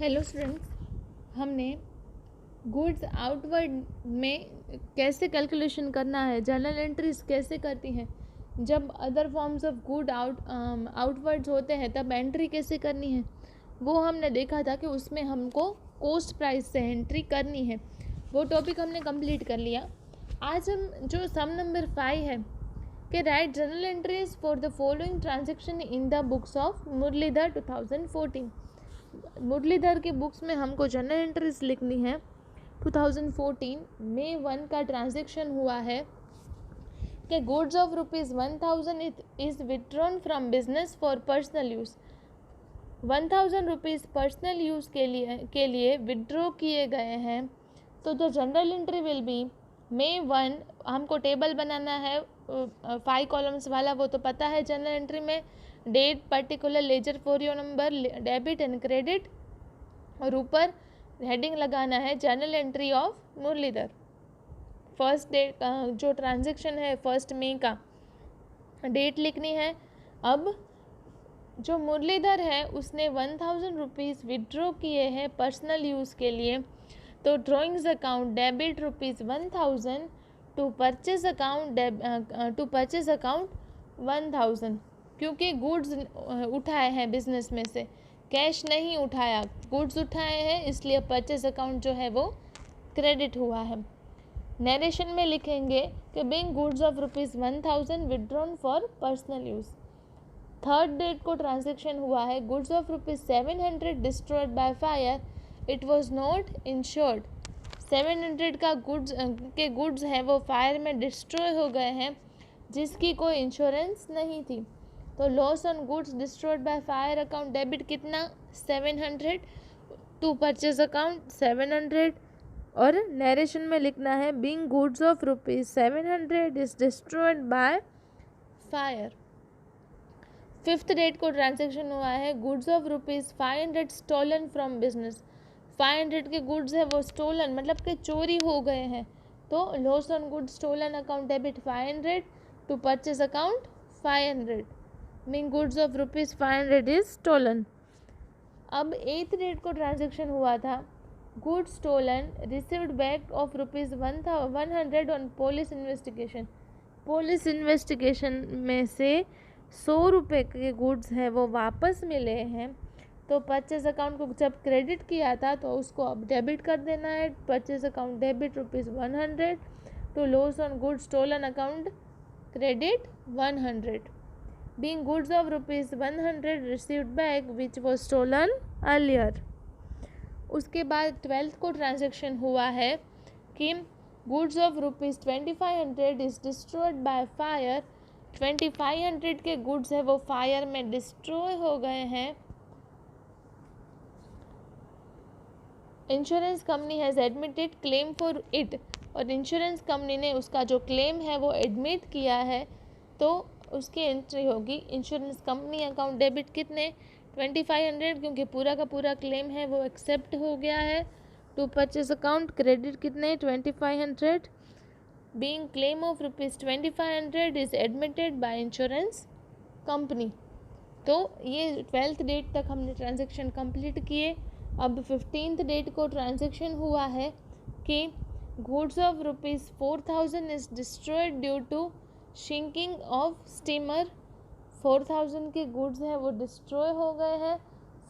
Hello students, हमने goods outward में कैसे कैलकुलेशन करना है, जर्नल एंट्रीज कैसे करती हैं, जब other forms of good outwards होते हैं तब एंट्री कैसे करनी है, वो हमने देखा था कि उसमें हमको कॉस्ट प्राइस से एंट्री करनी है। वो टॉपिक हमने कंप्लीट कर लिया। आज हम जो सम नंबर 5 है कि write journal entries for the following transaction in the books of Muralidhar 2014। Muralidhar के बुक्स में हमको जर्नल एंट्रीज लिखनी है। 2014 मई 1 का ट्रांजैक्शन हुआ है कि goods of ₹1000 is withdrawn from business for personal use. 1000 rupees personal use के लिए विड्रॉ किए गए हैं। तो the general entry will be May 1। हमको टेबल बनाना है 5 कॉलम्स वाला, वो तो पता है जनरल एंट्री में। Date, particular, ledger, folio number, debit and credit, और ऊपर हेडिंग लगाना है journal entry of Muralidhar. First date जो ट्रांजैक्शन है 1 मई का, डेट लिखनी है। अब जो मुरलीधर है उसने 1000 रुपीज़ विड्रॉ किए हैं पर्सनल यूज़ के लिए। तो drawings account debit ₹1000 to purchase account 1000, क्योंकि गुड्स उठाए हैं बिजनेस में से, कैश नहीं उठाया, गुड्स उठाए हैं, इसलिए परचेज अकाउंट जो है वो क्रेडिट हुआ है। नरेशन में लिखेंगे कि being goods of ₹1000 withdrawn for personal use. Third date को ट्रांजैक्शन हुआ है goods of ₹700 destroyed by fire, it was not insured. 700 का गुड्स हैं वो फायर में डिस्ट्रॉय हो गए हैं, जिसकी कोई इंश्योरेंस नहीं थी। तो loss on goods destroyed by fire account debit कितना 700 टू परचेज अकाउंट 700, और नरेशन में लिखना है being goods of ₹700 is destroyed by fire. Fifth date को ट्रांजैक्शन हुआ है goods of ₹500 stolen from business. 500 के गुड्स है वो स्टोलन मतलब कि चोरी हो गए हैं। तो loss on goods stolen account debit 500 to purchase account 500, mean goods of ₹500 is stolen. अब 8th डेट को ट्रांजैक्शन हुआ था goods stolen received back of ₹100 on police investigation. Police investigation में से 100 रुपये के गुड्स हैं वो वापस मिले हैं। तो परचेज अकाउंट को जब क्रेडिट किया था तो उसको अब डेबिट कर देना है। Purchase account debit ₹100 to loss on goods stolen account credit 100, being goods of ₹100 received back which was stolen earlier. उसके बाद 12th को ट्रांजैक्शन हुआ है कि goods of ₹2500 is destroyed by fire. 2500 के गुड्स है वो फायर में डिस्ट्रॉय हो गए हैं। Insurance company has admitted claim for it, और इंश्योरेंस कंपनी ने उसका जो क्लेम है वो एडमिट किया है, तो उसकी एंट्री होगी इंश्योरेंस कंपनी अकाउंट डेबिट कितने 2500, क्योंकि पूरा का पूरा क्लेम है वो एक्सेप्ट हो गया है। टू परचेज अकाउंट क्रेडिट कितने 2500, being claim of ₹2500 is admitted by insurance company. तो ये 12th डेट तक हमने ट्रांजैक्शन कंप्लीट किए। अब 15th डेट को ट्रांजैक्शन हुआ है कि goods of ₹4000 is destroyed due to sinking of steamer. 4000 के गुड्स हैं वो डिस्ट्रॉय हो गए हैं,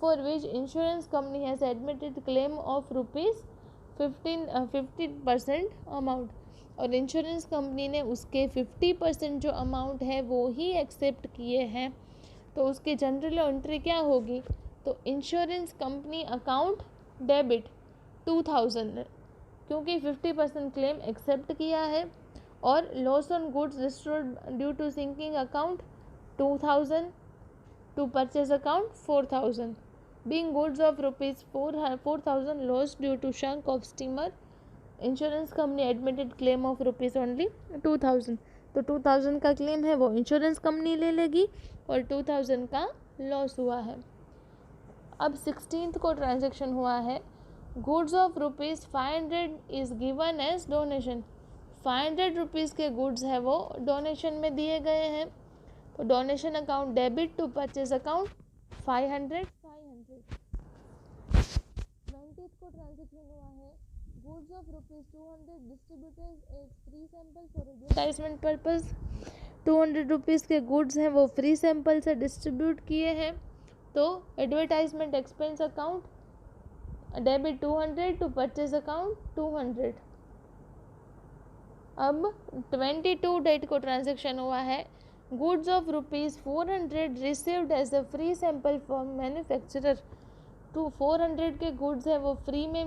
for which insurance company has admitted claim of ₹50% amount, और इंश्योरेंस कंपनी ने उसके 50% जो अमाउंट है वो ही एक्सेप्ट किए हैं। तो उसकी जनरल एंट्री क्या होगी, तो इंश्योरेंस कंपनी अकाउंट डेबिट 2000, क्योंकि 50% क्लेम एक्सेप्ट किया है, और loss on goods destroyed due to sinking account 2000 to purchase account 4000, being goods of ₹4000 loss due to sunk of steamer. Insurance company admitted claim of only 2000। तो 2000 का claim है वो insurance company ले लेगी, और 2000 का लॉस हुआ है। अब 16th को ट्रांजैक्शन हुआ है goods of ₹500 is given as donation. 500 rupees के गुड्स है वो डोनेशन में दिए गए हैं। तो donation account debit to purchase account 500 20th को ट्रांजेक्शन हुआ है, goods of ₹200 distributed as free sample for advertisement purpose. 200 rupees के गुड्स हैं वो फ्री सैंपल से डिस्ट्रीब्यूट किए हैं, तो advertisement expense account debit 200 to purchase account 200। अब 22 डेट को ट्रांजेक्शन हुआ है, goods of ₹400 received as a free sample from manufacturer. तो 400 के गुड्स हैं वो फ्री में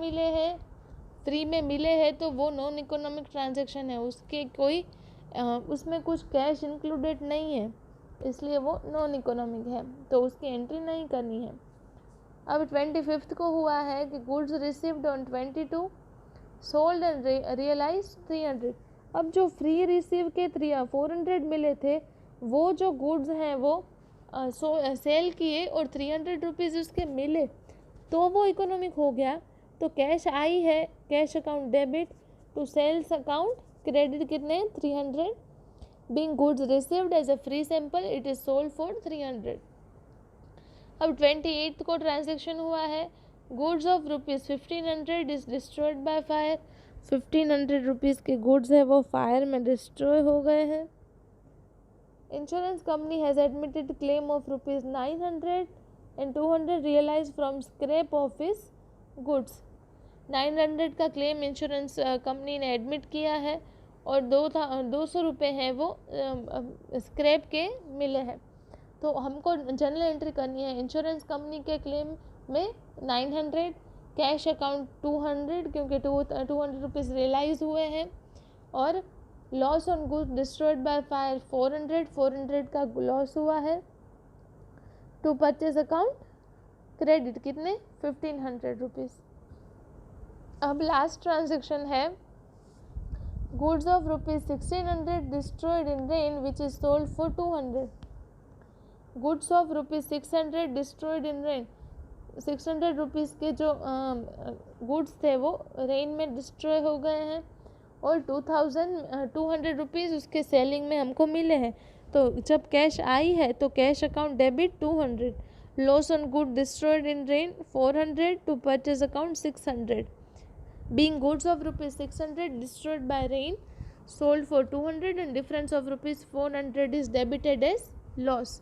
मिले हैं तो वो नॉन इकोनॉमिक ट्रांजेक्शन है, उसके कोई उसमें कुछ कैश इंक्लूडेड नहीं है, इसलिए वो नॉन इकोनॉमिक है, तो उसकी एंट्री नहीं करनी है। अब 25th को हुआ है कि goods received on 22 sold and realise 300। अब जो फ्री रिसीव के 400 मिले थे, वो जो गुड्स हैं वो सेल किए और 300 रुपीज़ उसके मिले, तो वो इकोनॉमिक हो गया। तो कैश आई है, cash account debit to sales account credit कितने 300। Being goods received as a free sample it is sold for 300। अब 28th को ट्रांजेक्शन हुआ है, goods of ₹1500 is destroyed by fire. 1500 rupees के गुड्स है वो फायर में डिस्ट्रॉय हो गए हैं। Insurance company has admitted claim of ₹900 and 200 realise from scrap of his goods. 900 का क्लेम इंश्योरेंस कंपनी ने एडमिट किया है और 200 रुपये हैं वो स्क्रैप के मिले हैं। तो हमको जनरल एंट्री करनी है। इंश्योरेंस कंपनी के क्लेम में 900, कैश अकाउंट 200 क्योंकि 200 रुपीज़ रियलाइज हुए हैं, और loss on goods destroyed by fire 400 का लॉस हुआ है। टू परचेज अकाउंट क्रेडिट कितने 1500 रुपीज़। अब लास्ट ट्रांजेक्शन है, goods of ₹1600 destroyed in rain which is sold for 200। Goods of ₹600 destroyed in rain, 600 rupees के जो गुड्स थे वो रेन में डिस्ट्रॉय हो गए हैं, और 200 रुपीज़ उसके सेलिंग में हमको मिले हैं। तो जब कैश आई है तो cash account debit 200, loss on good destroyed in rain 400 to purchase account 600। Being goods of ₹600 destroyed by rain sold for 200 and difference of ₹400 is debited as loss।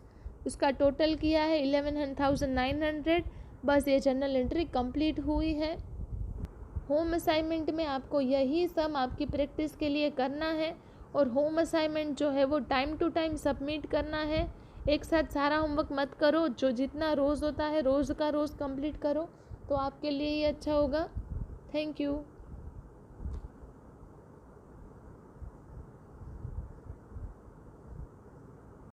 उसका टोटल किया है 11,900। बस ये जनरल एंट्री कंप्लीट हुई है। Home assignment में आपको यही सम आपकी प्रैक्टिस के लिए करना है, और होम असाइनमेंट जो है वो टाइम टू टाइम सबमिट करना है। एक साथ सारा होमवर्क मत करो, जो जितना रोज़ होता है रोज़ का रोज़ कंप्लीट करो, तो आपके लिए ही अच्छा होगा। Thank you.